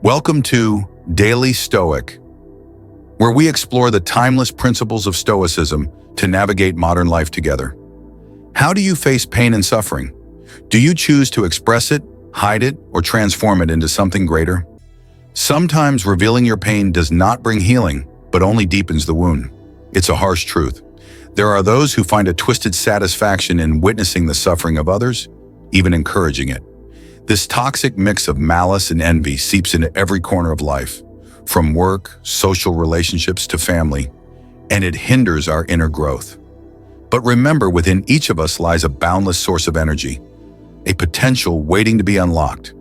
Welcome to Daily Stoic, where we explore the timeless principles of Stoicism to navigate modern life together. How do you face pain and suffering? Do you choose to express it, hide it, or transform it into something greater? Sometimes revealing your pain does not bring healing, but only deepens the wound. It's a harsh truth. There are those who find a twisted satisfaction in witnessing the suffering of others, even encouraging it. This toxic mix of malice and envy seeps into every corner of life, from work, social relationships to family, and it hinders our inner growth. But remember, within each of us lies a boundless source of energy, a potential waiting to be unlocked.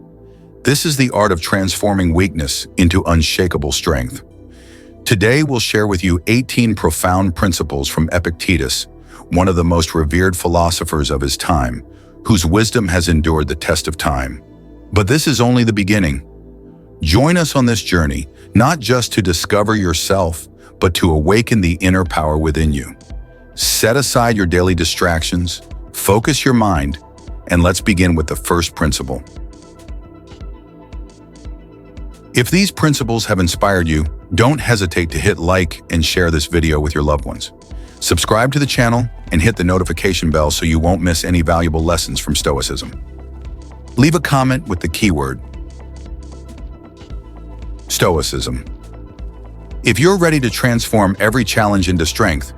This is the art of transforming weakness into unshakable strength. Today, we'll share with you 18 profound principles from Epictetus, one of the most revered philosophers of his time, whose wisdom has endured the test of time. But this is only the beginning. Join us on this journey, not just to discover yourself, but to awaken the inner power within you. Set aside your daily distractions, focus your mind, and let's begin with the first principle. If these principles have inspired you, don't hesitate to hit like and share this video with your loved ones. Subscribe to the channel and hit the notification bell so you won't miss any valuable lessons from Stoicism. Leave a comment with the keyword Stoicism. If you're ready to transform every challenge into strength,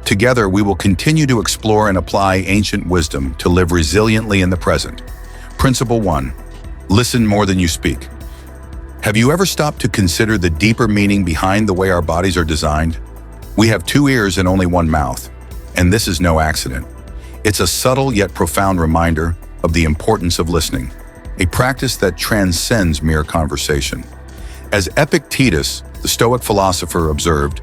together we will continue to explore and apply ancient wisdom to live resiliently in the present. Principle 1. Listen more than you speak. Have you ever stopped to consider the deeper meaning behind the way our bodies are designed? We have 2 ears and only 1 mouth, and this is no accident. It's a subtle yet profound reminder of the importance of listening, a practice that transcends mere conversation. As Epictetus, the Stoic philosopher, observed,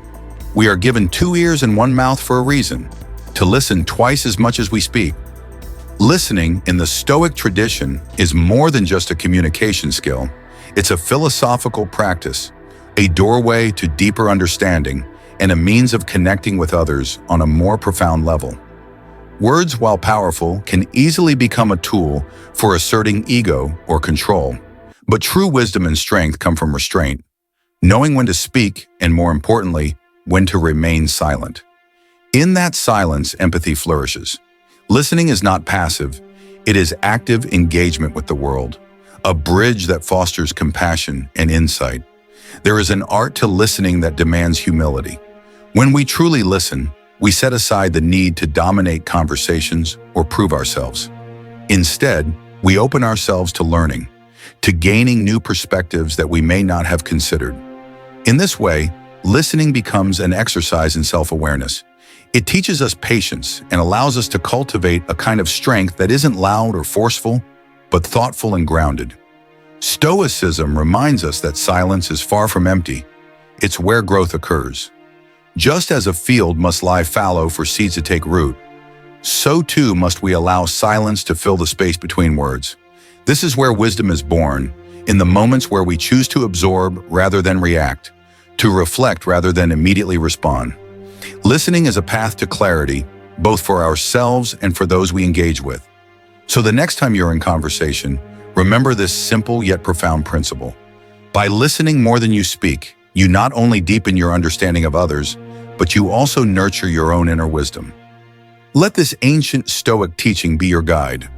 we are given 2 ears and 1 mouth for a reason, to listen twice as much as we speak. Listening in the Stoic tradition is more than just a communication skill. It's a philosophical practice, a doorway to deeper understanding, and a means of connecting with others on a more profound level. Words, while powerful, can easily become a tool for asserting ego or control. But true wisdom and strength come from restraint, knowing when to speak, and more importantly, when to remain silent. In that silence, empathy flourishes. Listening is not passive, it is active engagement with the world, a bridge that fosters compassion and insight. There is an art to listening that demands humility. When we truly listen, we set aside the need to dominate conversations or prove ourselves. Instead, we open ourselves to learning, to gaining new perspectives that we may not have considered. In this way, listening becomes an exercise in self-awareness. It teaches us patience and allows us to cultivate a kind of strength that isn't loud or forceful, but thoughtful and grounded. Stoicism reminds us that silence is far from empty. It's where growth occurs. Just as a field must lie fallow for seeds to take root, so too must we allow silence to fill the space between words. This is where wisdom is born, in the moments where we choose to absorb rather than react, to reflect rather than immediately respond. Listening is a path to clarity, both for ourselves and for those we engage with. So the next time you're in conversation, remember this simple yet profound principle. By listening more than you speak, you not only deepen your understanding of others, but you also nurture your own inner wisdom. Let this ancient Stoic teaching be your guide.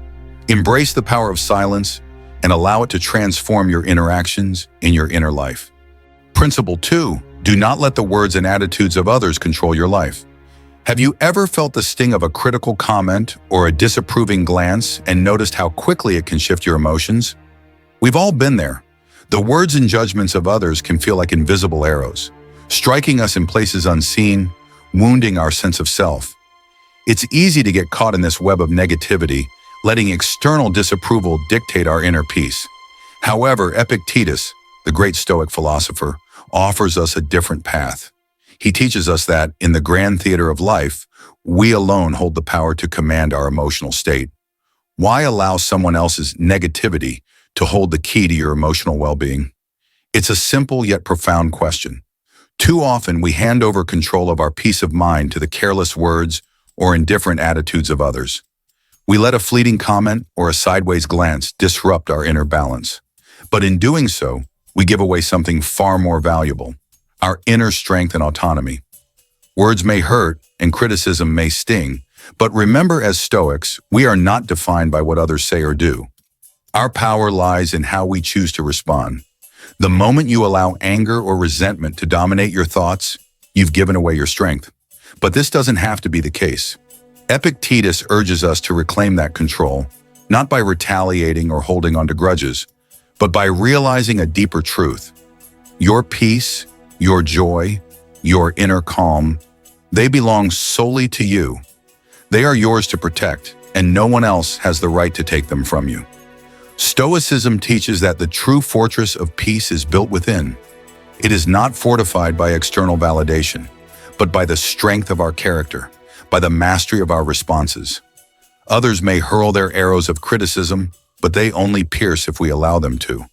Embrace the power of silence and allow it to transform your interactions in your inner life. Principle 2. Do not let the words and attitudes of others control your life. Have you ever felt the sting of a critical comment or a disapproving glance and noticed how quickly it can shift your emotions? We've all been there. The words and judgments of others can feel like invisible arrows, striking us in places unseen, wounding our sense of self. It's easy to get caught in this web of negativity, letting external disapproval dictate our inner peace. However, Epictetus, the great Stoic philosopher, offers us a different path. He teaches us that, in the grand theater of life, we alone hold the power to command our emotional state. Why allow someone else's negativity to hold the key to your emotional well-being? It's a simple yet profound question. Too often, we hand over control of our peace of mind to the careless words or indifferent attitudes of others. We let a fleeting comment or a sideways glance disrupt our inner balance. But in doing so, we give away something far more valuable: our inner strength and autonomy. Words may hurt and criticism may sting, but remember, as Stoics, we are not defined by what others say or do. Our power lies in how we choose to respond. The moment you allow anger or resentment to dominate your thoughts, you've given away your strength. But this doesn't have to be the case. Epictetus urges us to reclaim that control, not by retaliating or holding on to grudges, but by realizing a deeper truth. Your peace, your joy, your inner calm, they belong solely to you. They are yours to protect, and no one else has the right to take them from you. Stoicism teaches that the true fortress of peace is built within. It is not fortified by external validation, but by the strength of our character, by the mastery of our responses. Others may hurl their arrows of criticism, but they only pierce if we allow them to.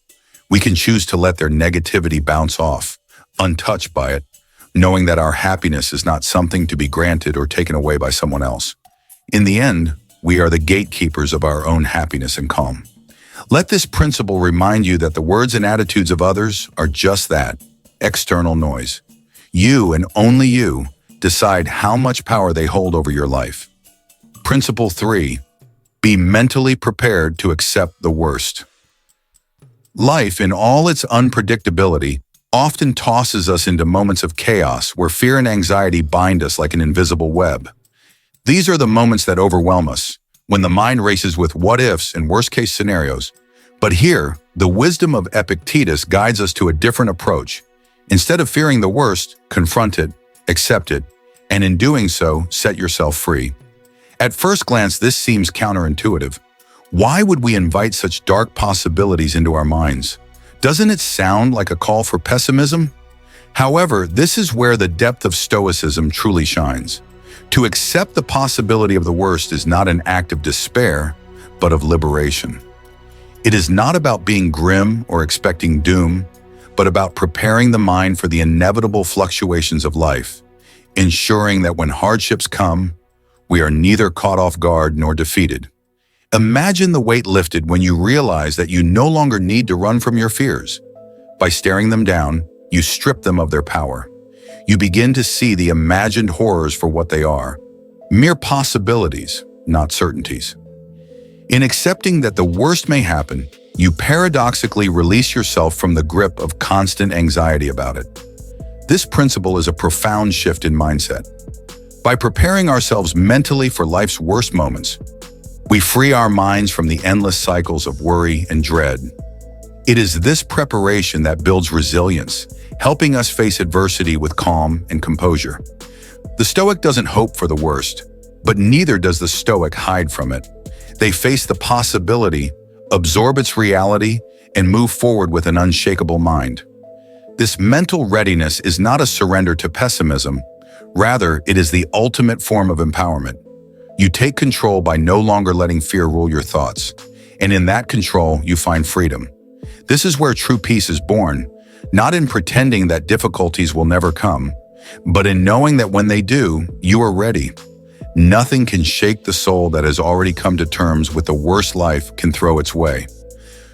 We can choose to let their negativity bounce off, untouched by it, knowing that our happiness is not something to be granted or taken away by someone else. In the end, we are the gatekeepers of our own happiness and calm. Let this principle remind you that the words and attitudes of others are just that, external noise. You, and only you, decide how much power they hold over your life. Principle 3. Be mentally prepared to accept the worst. Life, in all its unpredictability, often tosses us into moments of chaos where fear and anxiety bind us like an invisible web. These are the moments that overwhelm us, when the mind races with what-ifs and worst-case scenarios. But here, the wisdom of Epictetus guides us to a different approach. Instead of fearing the worst, confront it, accept it, and in doing so, set yourself free. At first glance, this seems counterintuitive. Why would we invite such dark possibilities into our minds? Doesn't it sound like a call for pessimism? However, this is where the depth of Stoicism truly shines. To accept the possibility of the worst is not an act of despair, but of liberation. It is not about being grim or expecting doom, but about preparing the mind for the inevitable fluctuations of life, ensuring that when hardships come, we are neither caught off guard nor defeated. Imagine the weight lifted when you realize that you no longer need to run from your fears. By staring them down, you strip them of their power. You begin to see the imagined horrors for what they are, mere possibilities, not certainties. In accepting that the worst may happen, you paradoxically release yourself from the grip of constant anxiety about it. This principle is a profound shift in mindset. By preparing ourselves mentally for life's worst moments, we free our minds from the endless cycles of worry and dread. It is this preparation that builds resilience, helping us face adversity with calm and composure. The Stoic doesn't hope for the worst, but neither does the Stoic hide from it. They face the possibility, absorb its reality, and move forward with an unshakable mind. This mental readiness is not a surrender to pessimism. Rather, it is the ultimate form of empowerment. You take control by no longer letting fear rule your thoughts, and in that control, you find freedom. This is where true peace is born, not in pretending that difficulties will never come, but in knowing that when they do, you are ready. Nothing can shake the soul that has already come to terms with the worst life can throw its way.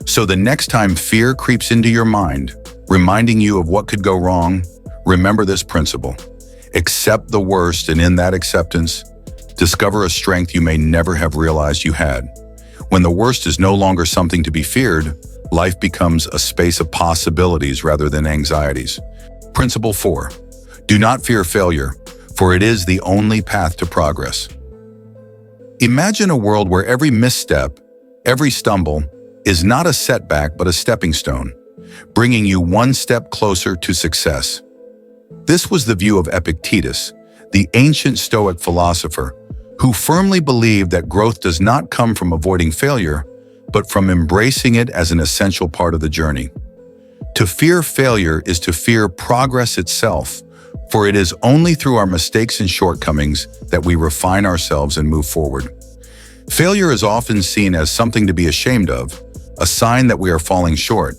So the next time fear creeps into your mind, reminding you of what could go wrong, remember this principle. Accept the worst, and in that acceptance, discover a strength you may never have realized you had. When the worst is no longer something to be feared, life becomes a space of possibilities rather than anxieties. Principle 4. Do not fear failure, for it is the only path to progress. Imagine a world where every misstep, every stumble, is not a setback but a stepping stone, bringing you one step closer to success. This was the view of Epictetus, the ancient Stoic philosopher, who firmly believed that growth does not come from avoiding failure, but from embracing it as an essential part of the journey. To fear failure is to fear progress itself, for it is only through our mistakes and shortcomings that we refine ourselves and move forward. Failure is often seen as something to be ashamed of, a sign that we are falling short.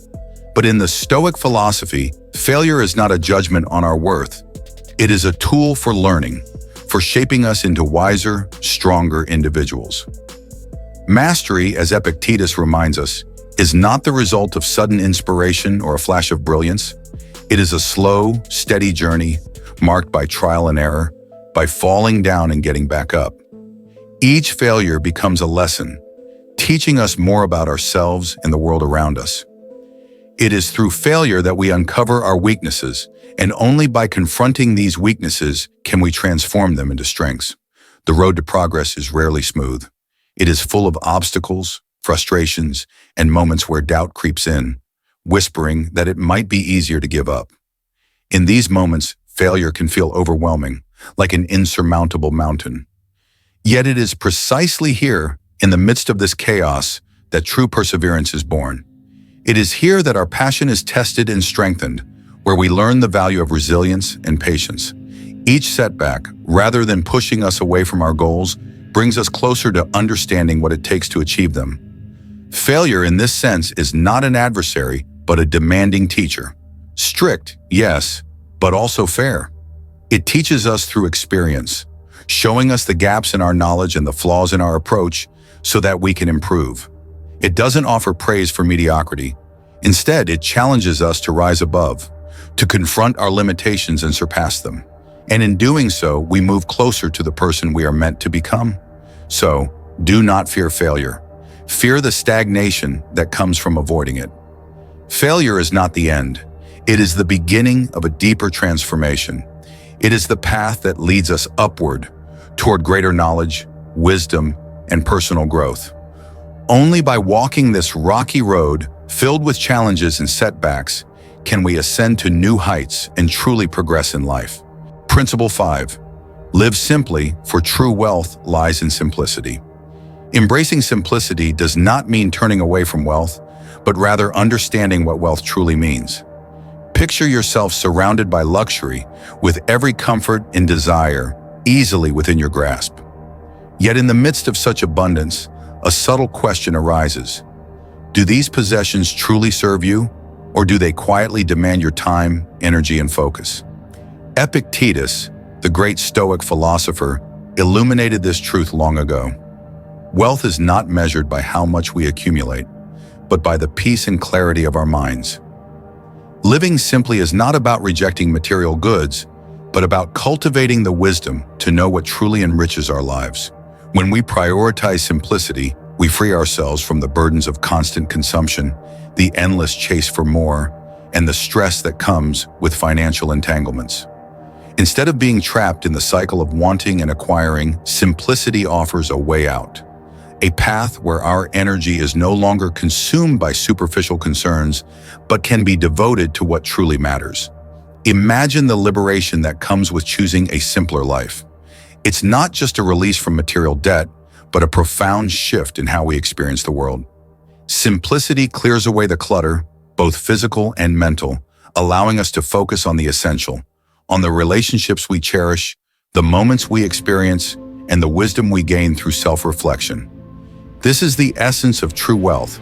But in the Stoic philosophy, failure is not a judgment on our worth. It is a tool for learning, for shaping us into wiser, stronger individuals. Mastery, as Epictetus reminds us, is not the result of sudden inspiration or a flash of brilliance. It is a slow, steady journey marked by trial and error, by falling down and getting back up. Each failure becomes a lesson, teaching us more about ourselves and the world around us. It is through failure that we uncover our weaknesses, and only by confronting these weaknesses can we transform them into strengths. The road to progress is rarely smooth. It is full of obstacles, frustrations, and moments where doubt creeps in, whispering that it might be easier to give up. In these moments, failure can feel overwhelming, like an insurmountable mountain. Yet it is precisely here, in the midst of this chaos, that true perseverance is born. It is here that our passion is tested and strengthened, where we learn the value of resilience and patience. Each setback, rather than pushing us away from our goals, brings us closer to understanding what it takes to achieve them. Failure in this sense is not an adversary, but a demanding teacher. Strict, yes, but also fair. It teaches us through experience, showing us the gaps in our knowledge and the flaws in our approach so that we can improve. It doesn't offer praise for mediocrity. Instead, it challenges us to rise above, to confront our limitations and surpass them. And in doing so, we move closer to the person we are meant to become. So, do not fear failure. Fear the stagnation that comes from avoiding it. Failure is not the end. It is the beginning of a deeper transformation. It is the path that leads us upward toward greater knowledge, wisdom, and personal growth. Only by walking this rocky road, filled with challenges and setbacks, can we ascend to new heights and truly progress in life. Principle 5. Live simply, for true wealth lies in simplicity. Embracing simplicity does not mean turning away from wealth, but rather understanding what wealth truly means. Picture yourself surrounded by luxury, with every comfort and desire easily within your grasp. Yet in the midst of such abundance, a subtle question arises. Do these possessions truly serve you, or do they quietly demand your time, energy, and focus? Epictetus, the great Stoic philosopher, illuminated this truth long ago. Wealth is not measured by how much we accumulate, but by the peace and clarity of our minds. Living simply is not about rejecting material goods, but about cultivating the wisdom to know what truly enriches our lives. When we prioritize simplicity, we free ourselves from the burdens of constant consumption, the endless chase for more, and the stress that comes with financial entanglements. Instead of being trapped in the cycle of wanting and acquiring, simplicity offers a way out. A path where our energy is no longer consumed by superficial concerns, but can be devoted to what truly matters. Imagine the liberation that comes with choosing a simpler life. It's not just a release from material debt, but a profound shift in how we experience the world. Simplicity clears away the clutter, both physical and mental, allowing us to focus on the essential, on the relationships we cherish, the moments we experience, and the wisdom we gain through self-reflection. This is the essence of true wealth.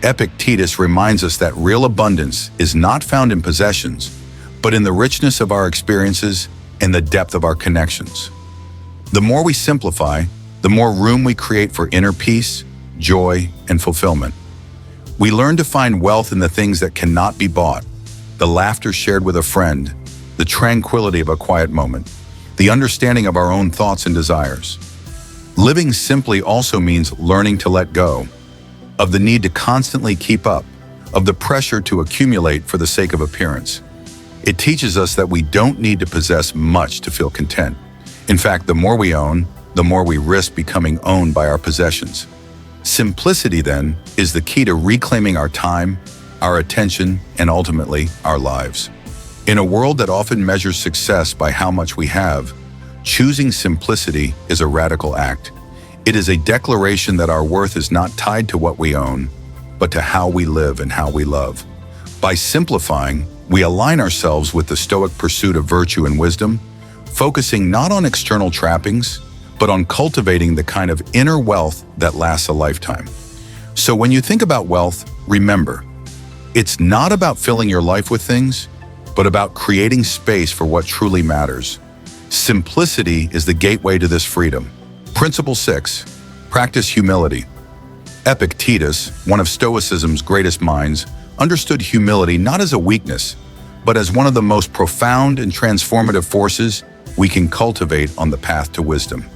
Epictetus reminds us that real abundance is not found in possessions, but in the richness of our experiences and the depth of our connections. The more we simplify, the more room we create for inner peace, joy, and fulfillment. We learn to find wealth in the things that cannot be bought, the laughter shared with a friend, the tranquility of a quiet moment, the understanding of our own thoughts and desires. Living simply also means learning to let go of the need to constantly keep up, of the pressure to accumulate for the sake of appearance. It teaches us that we don't need to possess much to feel content. In fact, the more we own, the more we risk becoming owned by our possessions. Simplicity, then, is the key to reclaiming our time, our attention, and ultimately, our lives. In a world that often measures success by how much we have, choosing simplicity is a radical act. It is a declaration that our worth is not tied to what we own, but to how we live and how we love. By simplifying, we align ourselves with the Stoic pursuit of virtue and wisdom, focusing not on external trappings, but on cultivating the kind of inner wealth that lasts a lifetime. So when you think about wealth, remember, it's not about filling your life with things, but about creating space for what truly matters. Simplicity is the gateway to this freedom. Principle 6. Practice humility. Epictetus, one of Stoicism's greatest minds, understood humility not as a weakness, but as one of the most profound and transformative forces we can cultivate on the path to wisdom.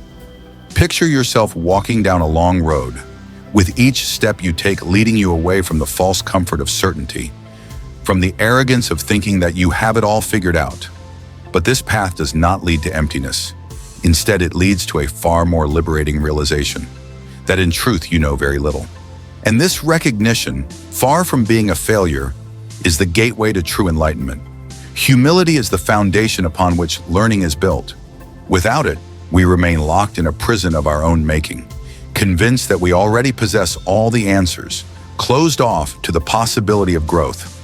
Picture yourself walking down a long road, with each step you take leading you away from the false comfort of certainty, from the arrogance of thinking that you have it all figured out. But this path does not lead to emptiness. Instead, it leads to a far more liberating realization that in truth you know very little. And this recognition, far from being a failure, is the gateway to true enlightenment. Humility is the foundation upon which learning is built. Without it, we remain locked in a prison of our own making, convinced that we already possess all the answers, closed off to the possibility of growth.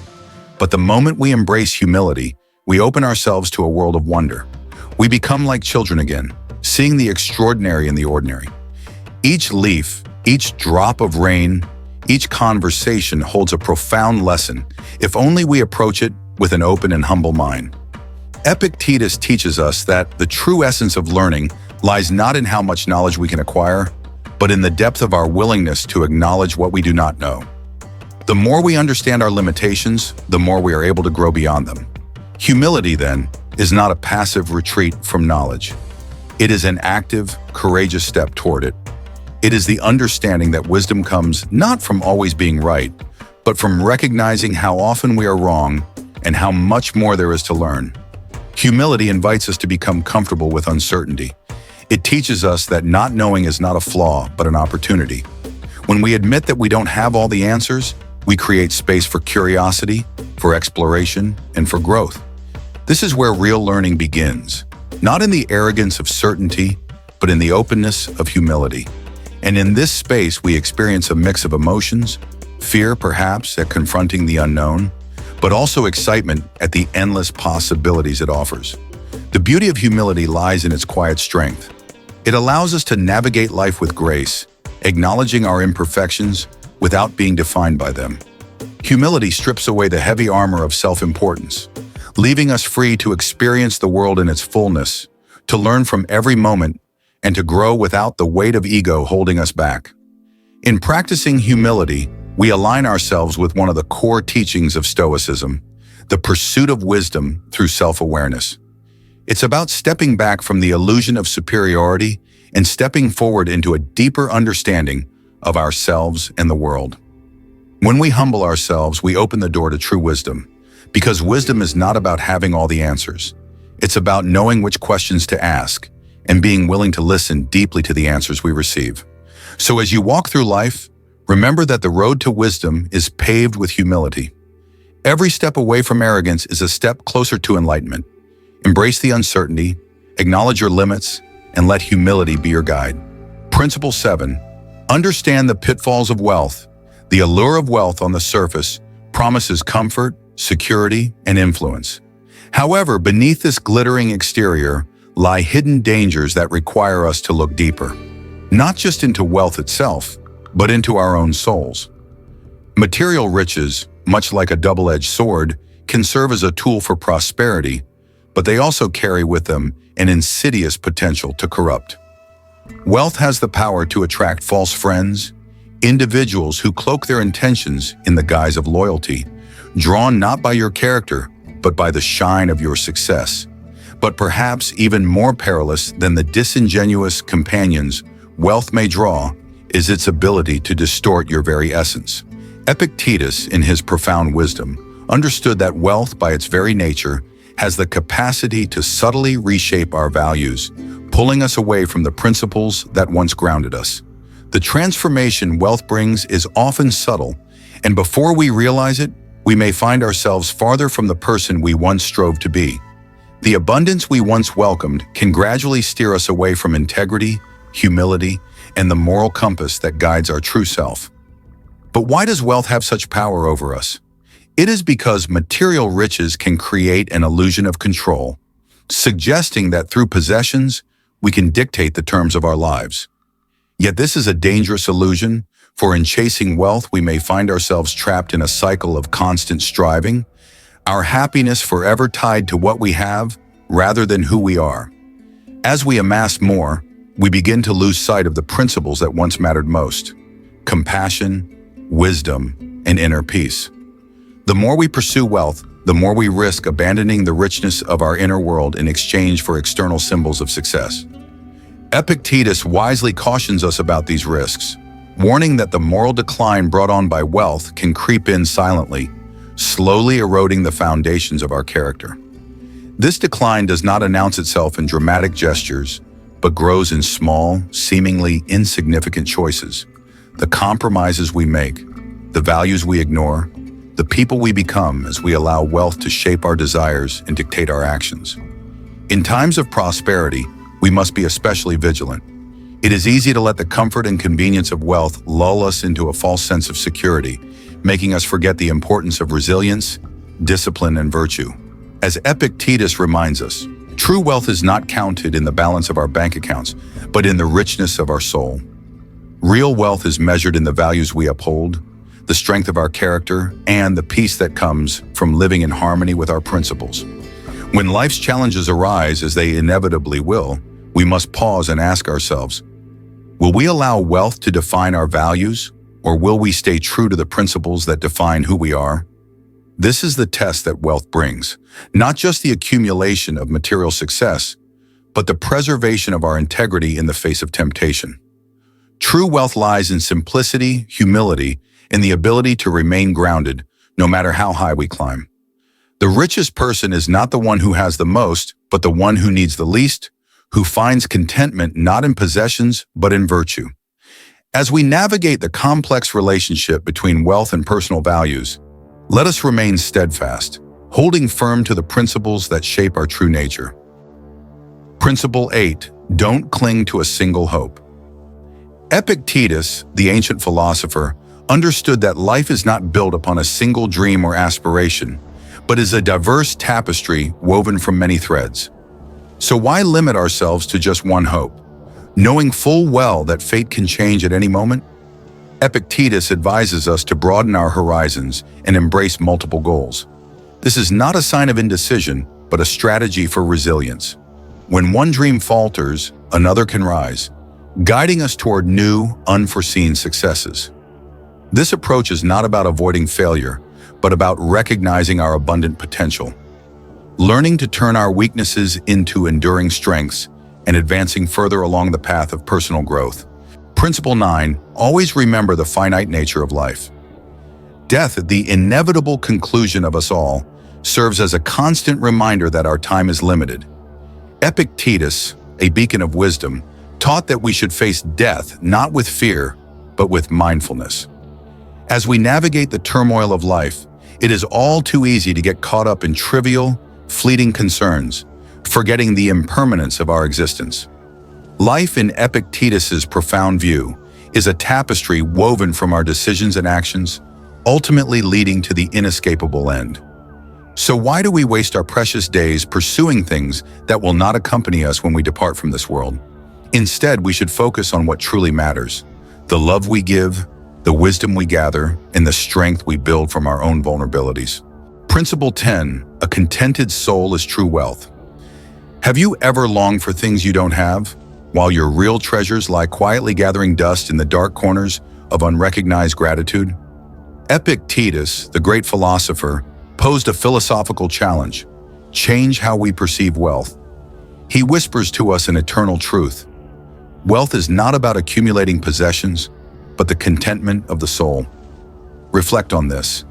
But the moment we embrace humility, we open ourselves to a world of wonder. We become like children again, seeing the extraordinary in the ordinary. Each leaf, each drop of rain, each conversation holds a profound lesson, if only we approach it with an open and humble mind. Epictetus teaches us that the true essence of learning lies not in how much knowledge we can acquire, but in the depth of our willingness to acknowledge what we do not know. The more we understand our limitations, the more we are able to grow beyond them. Humility, then, is not a passive retreat from knowledge. It is an active, courageous step toward it. It is the understanding that wisdom comes not from always being right, but from recognizing how often we are wrong and how much more there is to learn. Humility invites us to become comfortable with uncertainty. It teaches us that not knowing is not a flaw, but an opportunity. When we admit that we don't have all the answers, we create space for curiosity, for exploration, and for growth. This is where real learning begins, not in the arrogance of certainty, but in the openness of humility. And in this space, we experience a mix of emotions, fear perhaps at confronting the unknown, but also excitement at the endless possibilities it offers. The beauty of humility lies in its quiet strength. It allows us to navigate life with grace, acknowledging our imperfections without being defined by them. Humility strips away the heavy armor of self-importance, leaving us free to experience the world in its fullness, to learn from every moment, and to grow without the weight of ego holding us back. In practicing humility, we align ourselves with one of the core teachings of Stoicism, the pursuit of wisdom through self-awareness. It's about stepping back from the illusion of superiority and stepping forward into a deeper understanding of ourselves and the world. When we humble ourselves, we open the door to true wisdom, because wisdom is not about having all the answers. It's about knowing which questions to ask and being willing to listen deeply to the answers we receive. So as you walk through life, remember that the road to wisdom is paved with humility. Every step away from arrogance is a step closer to enlightenment. Embrace the uncertainty, acknowledge your limits, and let humility be your guide. Principle 7. Understand the pitfalls of wealth. The allure of wealth on the surface promises comfort, security, and influence. However, beneath this glittering exterior lie hidden dangers that require us to look deeper, not just into wealth itself, but into our own souls. Material riches, much like a double-edged sword, can serve as a tool for prosperity, but they also carry with them an insidious potential to corrupt. Wealth has the power to attract false friends, individuals who cloak their intentions in the guise of loyalty, drawn not by your character, but by the shine of your success. But perhaps even more perilous than the disingenuous companions wealth may draw is its ability to distort your very essence. Epictetus, in his profound wisdom, understood that wealth by its very nature has the capacity to subtly reshape our values, pulling us away from the principles that once grounded us. The transformation wealth brings is often subtle, and before we realize it, we may find ourselves farther from the person we once strove to be. The abundance we once welcomed can gradually steer us away from integrity, humility, and the moral compass that guides our true self. But why does wealth have such power over us? It is because material riches can create an illusion of control, suggesting that through possessions, we can dictate the terms of our lives. Yet this is a dangerous illusion, for in chasing wealth, we may find ourselves trapped in a cycle of constant striving, our happiness forever tied to what we have rather than who we are. As we amass more, we begin to lose sight of the principles that once mattered most. compassion, wisdom, and inner peace. The more we pursue wealth, the more we risk abandoning the richness of our inner world in exchange for external symbols of success. Epictetus wisely cautions us about these risks, warning that the moral decline brought on by wealth can creep in silently, slowly eroding the foundations of our character. This decline does not announce itself in dramatic gestures, but grows in small, seemingly insignificant choices. The compromises we make, the values we ignore, the people we become as we allow wealth to shape our desires and dictate our actions. In times of prosperity, we must be especially vigilant. It is easy to let the comfort and convenience of wealth lull us into a false sense of security, making us forget the importance of resilience, discipline, and virtue. As Epictetus reminds us, true wealth is not counted in the balance of our bank accounts, but in the richness of our soul. Real wealth is measured in the values we uphold, the strength of our character, and the peace that comes from living in harmony with our principles. When life's challenges arise, as they inevitably will, we must pause and ask ourselves, will we allow wealth to define our values, or will we stay true to the principles that define who we are? This is the test that wealth brings, not just the accumulation of material success, but the preservation of our integrity in the face of temptation. True wealth lies in simplicity, humility, and the ability to remain grounded, no matter how high we climb. The richest person is not the one who has the most, but the one who needs the least, who finds contentment not in possessions, but in virtue. As we navigate the complex relationship between wealth and personal values, let us remain steadfast, holding firm to the principles that shape our true nature. Principle 8. Don't cling to a single hope. Epictetus, the ancient philosopher, understood that life is not built upon a single dream or aspiration, but is a diverse tapestry woven from many threads. So why limit ourselves to just one hope, knowing full well that fate can change at any moment? Epictetus advises us to broaden our horizons and embrace multiple goals. This is not a sign of indecision, but a strategy for resilience. When one dream falters, another can rise, guiding us toward new, unforeseen successes. This approach is not about avoiding failure, but about recognizing our abundant potential, learning to turn our weaknesses into enduring strengths, and advancing further along the path of personal growth. Principle 9. Always remember the finite nature of life. Death, the inevitable conclusion of us all, serves as a constant reminder that our time is limited. Epictetus, a beacon of wisdom, taught that we should face death not with fear, but with mindfulness. As we navigate the turmoil of life, it is all too easy to get caught up in trivial, fleeting concerns, forgetting the impermanence of our existence. Life, in Epictetus's profound view, is a tapestry woven from our decisions and actions, ultimately leading to the inescapable end. So why do we waste our precious days pursuing things that will not accompany us when we depart from this world? Instead, we should focus on what truly matters: the love we give, the wisdom we gather, and the strength we build from our own vulnerabilities. Principle 10. A contented soul is true wealth. Have you ever longed for things you don't have, while your real treasures lie quietly gathering dust in the dark corners of unrecognized gratitude? Epictetus, the great philosopher, posed a philosophical challenge: change how we perceive wealth. He whispers to us an eternal truth. Wealth is not about accumulating possessions, but the contentment of the soul. Reflect on this.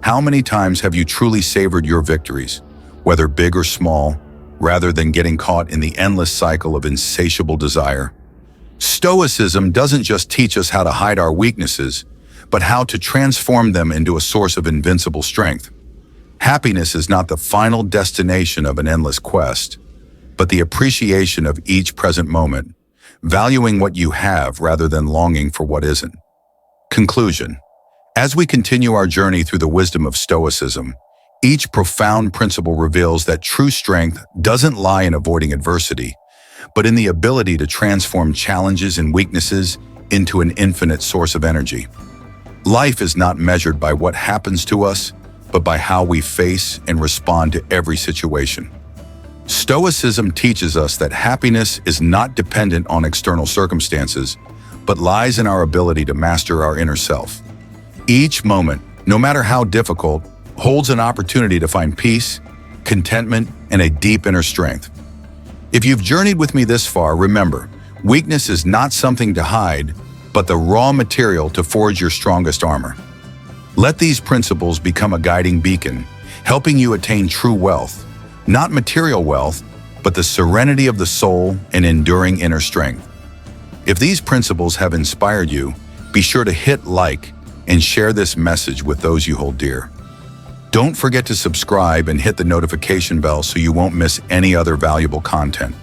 How many times have you truly savored your victories, whether big or small, rather than getting caught in the endless cycle of insatiable desire? Stoicism doesn't just teach us how to hide our weaknesses, but how to transform them into a source of invincible strength. Happiness is not the final destination of an endless quest, but the appreciation of each present moment, valuing what you have rather than longing for what isn't. Conclusion. As we continue our journey through the wisdom of Stoicism, each profound principle reveals that true strength doesn't lie in avoiding adversity, but in the ability to transform challenges and weaknesses into an infinite source of energy. Life is not measured by what happens to us, but by how we face and respond to every situation. Stoicism teaches us that happiness is not dependent on external circumstances, but lies in our ability to master our inner self. Each moment, no matter how difficult, holds an opportunity to find peace, contentment, and a deep inner strength. If you've journeyed with me this far, remember, weakness is not something to hide, but the raw material to forge your strongest armor. Let these principles become a guiding beacon, helping you attain true wealth, not material wealth, but the serenity of the soul and enduring inner strength. If these principles have inspired you, be sure to hit like and share this message with those you hold dear. Don't forget to subscribe and hit the notification bell so you won't miss any other valuable content.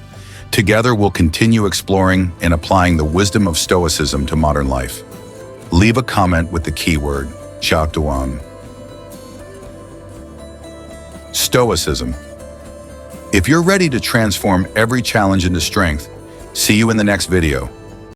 Together, we'll continue exploring and applying the wisdom of Stoicism to modern life. Leave a comment with the keyword Chaktuan. Stoicism. If you're ready to transform every challenge into strength, see you in the next video.